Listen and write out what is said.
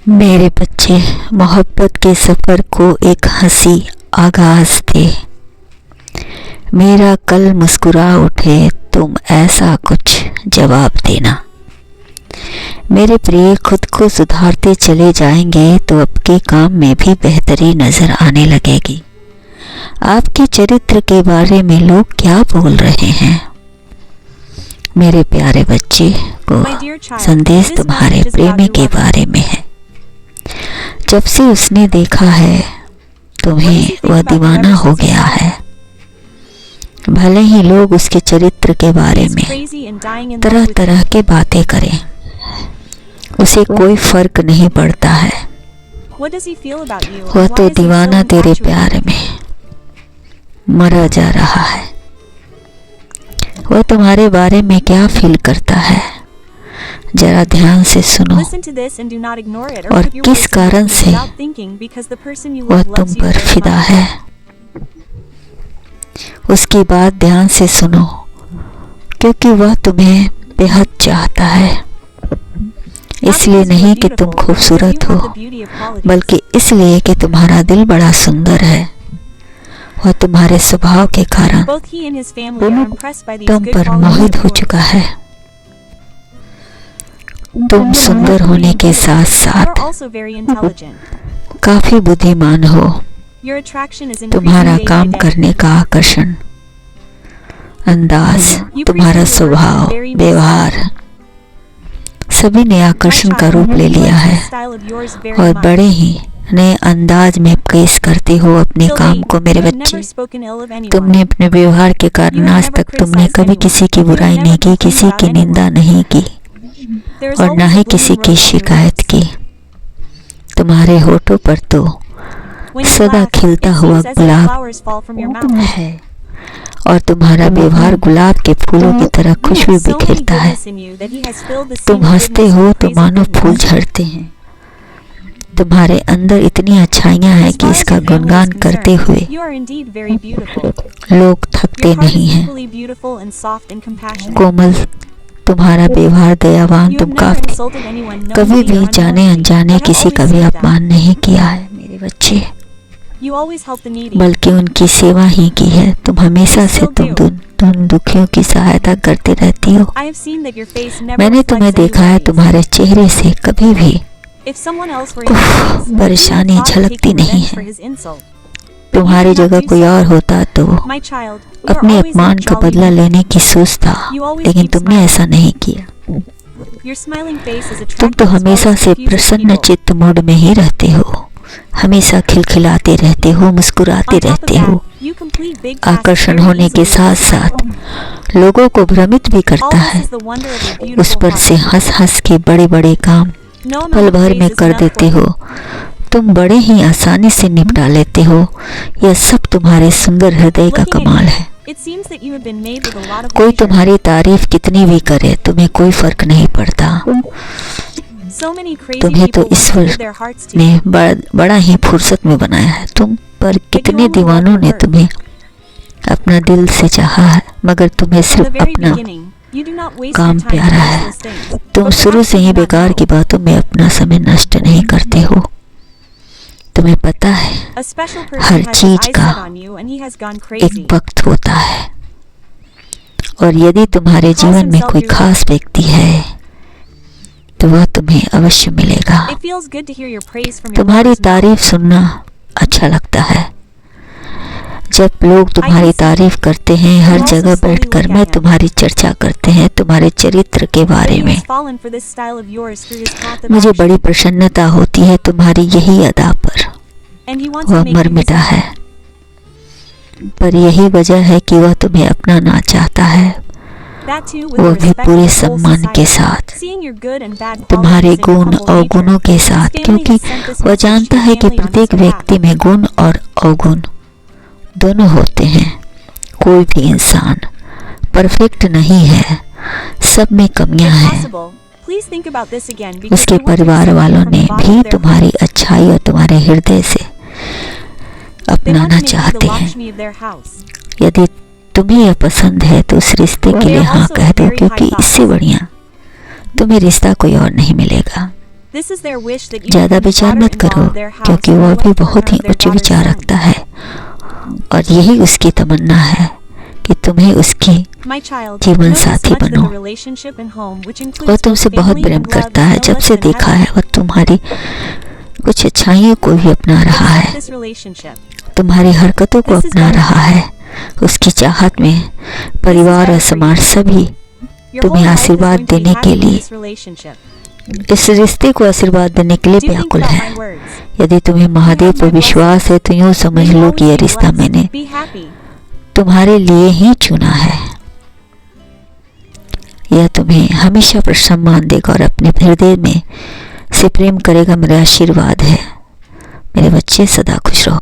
मेरे बच्चे मोहब्बत के सफ़र को एक हंसी आगाज़ दे। मेरा कल मुस्कुरा उठे तुम ऐसा कुछ जवाब देना। मेरे प्रिय खुद को सुधारते चले जाएंगे तो आपके काम में भी बेहतरी नज़र आने लगेगी। आपके चरित्र के बारे में लोग क्या बोल रहे हैं? मेरे प्यारे बच्चे को संदेश तुम्हारे प्रेमी के बारे में है। जब से उसने देखा है तुम्हें वह दीवाना हो गया है। भले ही लोग उसके चरित्र के बारे में तरह तरह के बातें करें, उसे कोई फर्क नहीं पड़ता है। वह तो दीवाना तेरे प्यार में मरा जा रहा है। वह तुम्हारे बारे में क्या फील करता है, जरा ध्यान से सुनो। और किस कारण से वह तुम पर फिदा है, उसकी बात ध्यान से सुनो। क्योंकि वह तुम्हें बेहद चाहता है, इसलिए नहीं कि तुम खूबसूरत हो, बल्कि इसलिए कि तुम्हारा दिल बड़ा सुंदर है। वह तुम्हारे स्वभाव के कारण तुम पर मोहित हो चुका है। तुम सुंदर होने के साथ साथ काफी बुद्धिमान हो। तुम्हारा काम करने का आकर्षण, अंदाज, तुम्हारा स्वभाव, व्यवहार सभी ने आकर्षण का रूप ले लिया है और बड़े ही नए अंदाज में पेश करते हो अपने काम को। मेरे बच्चे, तुमने अपने व्यवहार के कारण आज तक तुमने कभी किसी की बुराई नहीं की, किसी की निंदा नहीं की और न ही किसी की शिकायत की। तुम्हारे होठों पर तो सदा खिलता हुआ गुलाब है और तुम्हारा व्यवहार गुलाब के फूलों की तरह खुशबू बिखेरता है। तुम हंसते हो तो मानो फूल झड़ते हैं। तुम्हारे अंदर इतनी अच्छाइयाँ हैं कि इसका गुणगान करते हुए लोग थकते नहीं हैं। कोमल तुम्हारा व्यवहार, दयावान, तुम काफी कभी भी जाने अनजाने किसी का भी अपमान नहीं किया है मेरे बच्चे, बल्कि उनकी सेवा ही की है। तुम हमेशा से तुम दुखियों की सहायता करते रहती हो। मैंने तुम्हें देखा है, तुम्हारे चेहरे से कभी भी परेशानी झलकती नहीं है। तुम्हारी जगह कोई और होता तो अपने अपमान का बदला लेने की सोचता, लेकिन तुमने ऐसा नहीं किया। तुम तो हमेशा से प्रसन्न चित्त मूड में ही रहते हो, हमेशा खिलखिलाते रहते हो, मुस्कुराते रहते हो। आकर्षण होने के साथ साथ लोगों को भ्रमित भी करता है। उस पर से हंस हंस के बड़े बड़े काम पल भर में कर देते हो। तुम बड़े ही आसानी से निपटा लेते हो। यह सब तुम्हारे सुंदर हृदय का कमाल है। कोई तुम्हारी तारीफ कितनी भी करे, तुम्हें कोई फर्क नहीं पड़ता। तुम्हें तो ईश्वर ने बड़ा ही फुर्सत में बनाया है। तुम पर कितने दीवानों ने तुम्हें अपना दिल से चाहा है, मगर तुम्हें सिर्फ अपना काम प्यारा है। तुम शुरू से ही बेकार की बातों में अपना समय नष्ट नहीं करते हो। तुम्हें पता है हर चीज का एक वक्त होता है, और यदि तुम्हारे जीवन में कोई खास व्यक्ति है तो वह तुम्हें अवश्य मिलेगा। तुम्हारी तारीफ सुनना अच्छा लगता है। जब लोग तुम्हारी तारीफ करते हैं, हर जगह बैठकर मैं तुम्हारी चर्चा करते हैं, तुम्हारे चरित्र के बारे में मुझे बड़ी प्रसन्नता होती है। तुम्हारी यही अदा पर वह मर मिटा है, पर यही वजह है कि वह तुम्हें अपनाना चाहता है, वो भी पूरे सम्मान के साथ, तुम्हारे गुण और गुणों के साथ, क्योंकि वह जानता है कि प्रत्येक व्यक्ति में गुण और अवगुण दोनों होते हैं। कोई भी इंसान परफेक्ट नहीं है, सब में कमियां हैं। उसके परिवार वालों ने भी तुम्हारी अच्छाई और तुम्हारे हृदय से अपनाना चाहते हैं। यदि तुम्हें यह पसंद है तो उस रिश्ते के लिए हाँ कह दो, क्योंकि इससे बढ़िया तुम्हें रिश्ता कोई और नहीं मिलेगा। ज़्यादा विचार मत करो, क्योंकि वह भी बहुत ही उच्च विचार रखता है और यही उसकी तमन्ना है कि तुम्हें उसकी जीवन साथी बनो। वह तुमसे बहुत प्रेम करता है। जब से देखा है वह तुम्हारी कुछ अच्छाइयों को भी अपना रहा है, तुम्हारी हरकतों को अपना रहा है। उसकी चाहत में परिवार और समाज सभी तुम्हें आशीर्वाद देने के लिए, इस रिश्ते को आशीर्वाद देने के लिए व्याकुल है। यदि तुम्हें महादेव पर विश्वास है तो यूँ समझ लो कि यह रिश्ता मैंने तुम्हारे लिए ही चुना है। यह तुम्हें हमेशा पर सम्मान देगा और अपने हृदय में से प्रेम करेगा। मेरा आशीर्वाद है। मेरे बच्चे सदा खुश रहो।